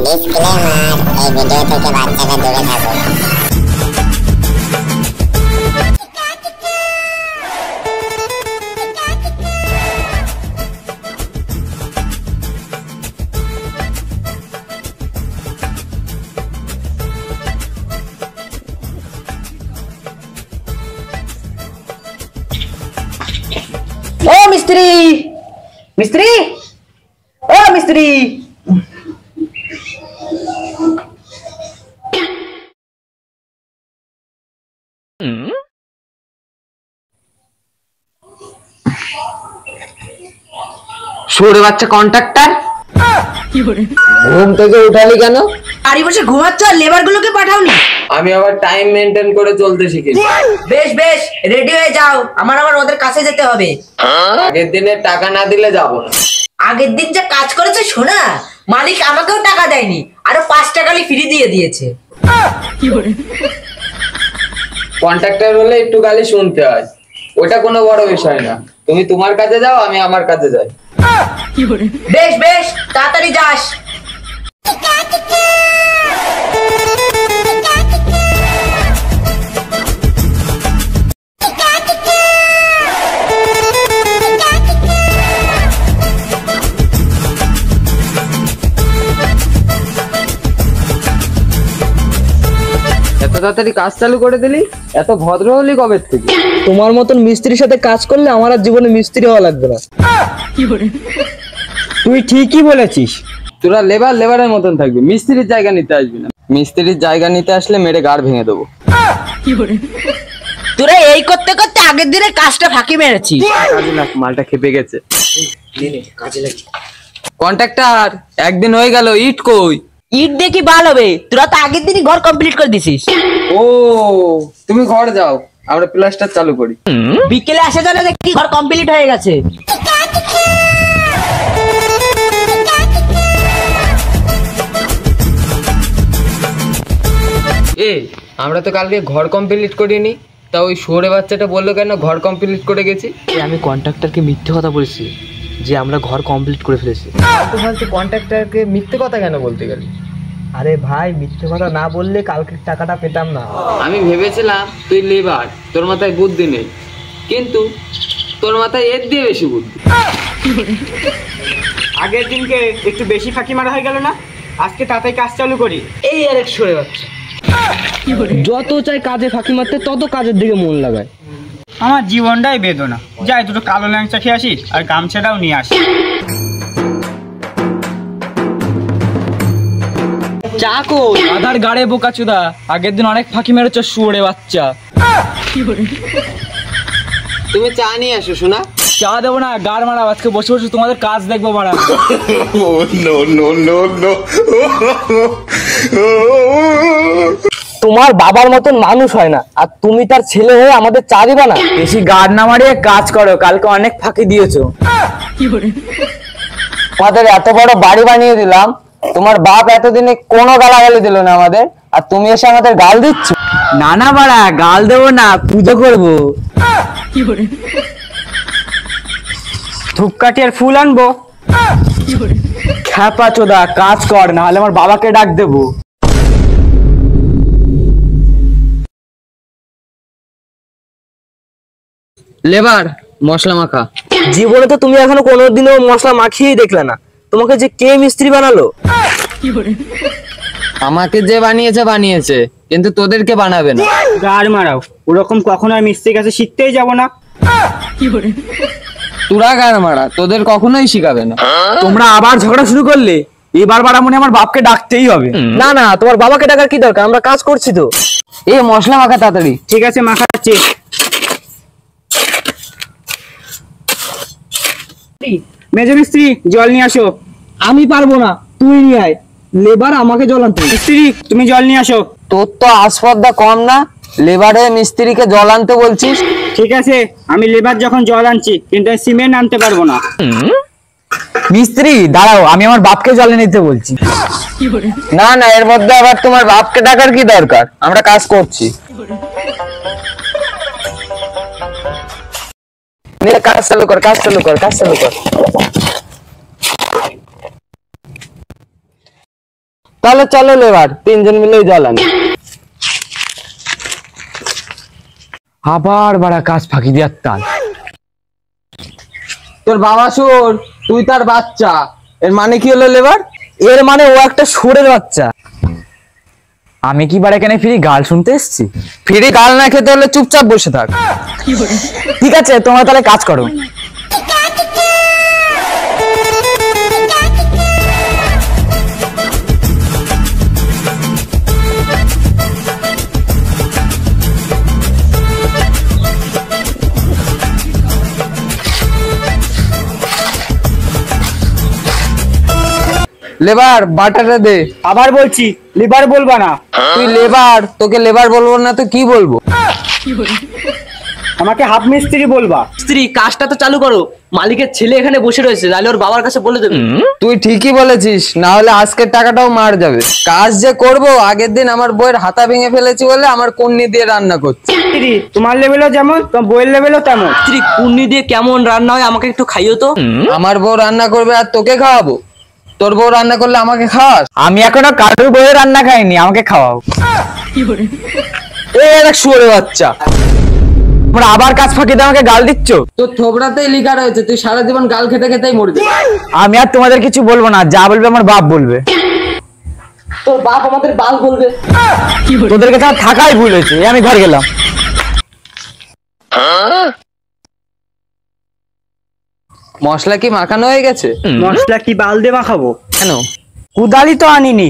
Disclaimer, এই video থেকে বাচ্চারা দূরে থাকুন। ও মিস্ত্রি, মিস্ত্রি, ও মিস্ত্রি, শুয়োরের বাচ্চা কন্ট্রাক্টর, ঘুম থেকে উঠালি কেন? বাড়ি বসে ঘুমাচ্ছ আর লেবার গুলোকে পাঠাওনি? আমি আবার টাইম মেনটেন করে চলতে শিখেছি। বেশ বেশ, রেডি হয়ে যাও, আমার আবার ওদের কাছে যেতে হবে। আগের দিনে টাকা না দিলে যাবো না। আগের দিন যা কাজ করেছে শোনা, মালিক আমাকেও টাকা দেয়নি, আরো 5 টাকা ফ্রি দিয়ে দিয়েছে। কন্ট্রাক্টর হলে একটু গালি শুনতে হয়, ওটা কোনো বড় বিষয় না। তুমি তোমার কাজে যাও, আমি আমার কাজে যাই। বেশ বেশ, তাড়াতাড়ি যাস। এত তাড়াতাড়ি কাজ চালু করে দিলি? এত ভদ্র হলি কবে থেকে? তোমার মতন মিস্ত্রির সাথে কাজ করলে আমার আর জীবনে মিস্ত্রি হওয়া লাগবে না। তুই ঠিকই বলেছিস। তোরা লেবারের মতন থাকবি, মিস্ত্রির জায়গা নিতে আসবি না। মিস্ত্রির জায়গা নিতে আসলে মেরে গাড় ভেঙে দেবো। তোরা এই করতে করতে আগের দিনের কাজটা ফাঁকি মেরেছিস। মালটা খেপে গেছে। কন্ট্রাক্টর, একদিন হয়ে গেল, ইট কই? ইট দেখি ভালো হবে, তোরা তো আগের দিনই ঘর কমপ্লিট করে দিছিস। ও, তুমি ঘর যাও, আমরা প্লাস্টার চালু করি। বিকেলে আসে জানা দেখি ঘর কমপ্লিট হয়ে গেছে। আমরা তো কালকে ঘর কমপ্লিট করিনি, তা ওই শুয়োরের বাচ্চাটা বললো কেন ঘর কমপ্লিট করে গেছি? আমি কন্ট্রাক্টরকে মিথ্যে কথা বলেছি যে আমরা ঘর কমপ্লিট করে ফেলেছি। কন্ট্রাক্টরকে মিথ্যে কথা কেন বলতে গেলি? আরে ভাই, মিথ্যে কথা না বললে কালকে টাকাটা পেতাম না। আমি ভেবেছিলাম তুই লেবার, তোর মাথায় বুদ্ধি নেই, কিন্তু তোর মাথায় এর দিয়ে বেশি বুদ্ধি। আগের দিনকে একটু বেশি ফাঁকি মারা হয়ে গেল না? আজকে তাতেই কাজ চালু করি। এই আর এক সরে বাচ্চা, যত চাই কাজে ফাঁকি মারতে তত কাজের দিকে মন লাগায়। আমার জীবনটাই বেদনা। যাই দুটো কালো ল্যাংচা খেয়ে আসি আর গামছাটাও নিয়ে আসি। চা কই? আধার গাড়ে বোকাচোদা, আগের দিন অনেক ফাঁকি মেরেছ শুয়োরে বাচ্চা। তুমি চা নিয়ে আসো শোনা। চা দেবো না, গাড় মারা। আজকে বসে বসে তোমাদের কাজ দেখবো মারা। তোমার বাবার মতন মানুষ হয় না, আর তুমি তার ছেলে হয়ে আমাদের চা দিবা না? বেশি গাড় না মারিয়ে কাজ করো, কালকে অনেক ফাঁকি দিয়েছো। তোমাদের এত বড় বাড়ি বানিয়ে দিলাম, তোমার বাপ এতদিনে কোনো গালাগালি দিল না আমাদের, আর তুমি এসে আমাদের গাল দিচ্ছ। না না বাড়া, গাল দেবো না, পুজো করবো। ধূপকাঠি আর ফুল আনবো। খ্যাপা চোদা, কাজ কর, না হলে আমার বাবাকে ডাক দেবো। লেবার, মশলা মাখা। জীবনে তো তুমি এখনো কোনোদিনও মশলা মাখিয়েই দেখলে না। তোমাকে যে কে মিস্ত্রি বানালো? আমাকে যে বানিয়েছে, কিন্তু তোদেরকে বানাবে না। গাড় মারাও, ওরকম কখনো আর মিস্ত্রির কাছে শিখতেই যাব না। তোরা গাড় মারা, তোদের কখনোই শিখাবে না। তোমরা আবার ঝগড়া শুরু করলে? এবার বাড়া মনে আমার বাপকে ডাকতেই হবে। না না, তোমার বাবাকে ডাকার কি দরকার, আমরা কাজ করছি তো। এই মশলা মাখা তাড়াতাড়ি। ঠিক আছে, মাখাচ্ছি। মেজো মিস্ত্রি, জল নিয়ে আসো। আমি পারবো না, তুই নিয়ে আয়। লেবার আমাকে জল আনতে। মিস্ত্রি, তুমি জল নিয়ে আসো। তোর তো আসপদ্দা কম না, লেবারে মিস্ত্রিকে জল আনতে বলছিস। ঠিক আছে, আমি লেবার যখন জল আনছি, কিন্তু সিমেন্ট আনতে পারবো না। মিস্ত্রি দাঁড়াও, আমি আমার বাপকে জলে নিতে বলছি। না না, এর মধ্যে আবার তোমার বাপকে ডাকার কি দরকার? আমরা কাজ করছি। কাজ চালু কর। তাহলে চলো লেবার, তিনজন মিলেই জ্বালানি। আবার বাড়া কাজ ফাঁকি দেওয়ার তাল। তোর বাবা সুর, তুই তার বাচ্চা, এর মানে কি হলো লেবার? এর মানে ও একটা সুরের বাচ্চা। আমি কি বাড়া এখানে ফ্রি গাল শুনতে এসেছি? ফ্রি গাল না খেতে হলে চুপচাপ বসে থাক। ঠিক আছে, তোমরা তাহলে কাজ করো। লেবার বাটাটা দে। আবার বলছি লিভার বলবা না। তুই লেবার, তোকে লেবার বলবো না তো কি বলবো? আমাকে হাফ মিস্ত্রি বলবা। স্ত্রী, কাজটা তো চালু করো। মালিকের ছেলে এখানে বসে রয়েছে, তাহলে ওর বাবার কাছে বলে দেবে। তুই ঠিকই বলেছিস, না হলে আজকের টাকাটাও মার যাবে। কাজ যে করব, আগের দিন আমার বইয়ের হাতা ভেঙে ফেলেছি বলে আমার কুন্নি দিয়ে রান্না করছি। স্ত্রী, তোমার লেভেলও যেমন, তোমার বইয়ের লেভেলও তেমন। স্ত্রী, কুন্নি দিয়ে কেমন রান্না হয় আমাকে একটু খাইও তো। আমার বউ রান্না করবে আর তোকে খাওয়াবো? তোর বউ রান্না করলে আমাকে খাওয়াস? আমি এখনো কারোর বউয়ের রান্না খাইনি, আমাকে খাওয়াও। এই এক শুয়োরের বাচ্চা, তোমরা আবার কাজ ফাঁকি দিয়ে আমাকে গাল দিচ্ছ। তোর থোবড়াতেই লেখা রয়েছে তুই সারা জীবন গাল খেতে খেতেই মরবি। আমি আর তোমাদের কিছু বলবো না, যা বলবে আমার বাপ বলবে। তোর বাপ আমাদের বাল বলবে। তোদের কাছে আমার থাকাই ভুল হয়েছে, আমি ঘর গেলাম। মশলা কি মাখানো হয়ে গেছে? মশলা কি বাল দিয়ে মাখাবো? কেন? কুদালি তো আনিনি।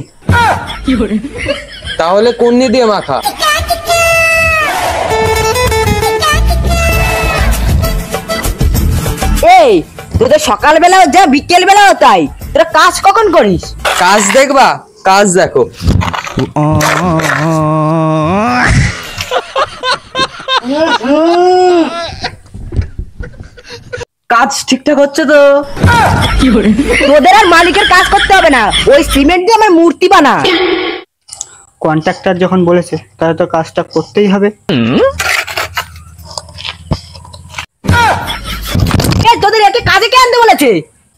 তাহলে কুন্নি দিয়ে মাখা। এই, তোদের সকালবেলাও যা বিকেল বেলাও তাই, তোরা কাজ কখন করিস? কাজ দেখবা? কাজ দেখো। কাজ ঠিকঠাক হচ্ছে তো? তোদের আর মালিকের কাজ করতে হবে না, ওই সিমেন্ট দিয়ে আমার মূর্তি বানা। কন্ট্রাক্টর যখন বলেছে তাহলে তো কাজটা করতেই হবে। তোদের একে কাজে কে আনতে বলেছে?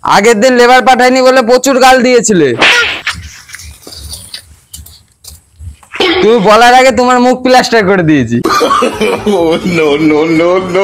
আগের দিন লেবার পাঠায়নি বলে প্রচুর গাল দিয়েছিলে। তুমি বলার আগে তোমার মুখ প্লাস্টার করে দিয়েছি। no, no, no, no.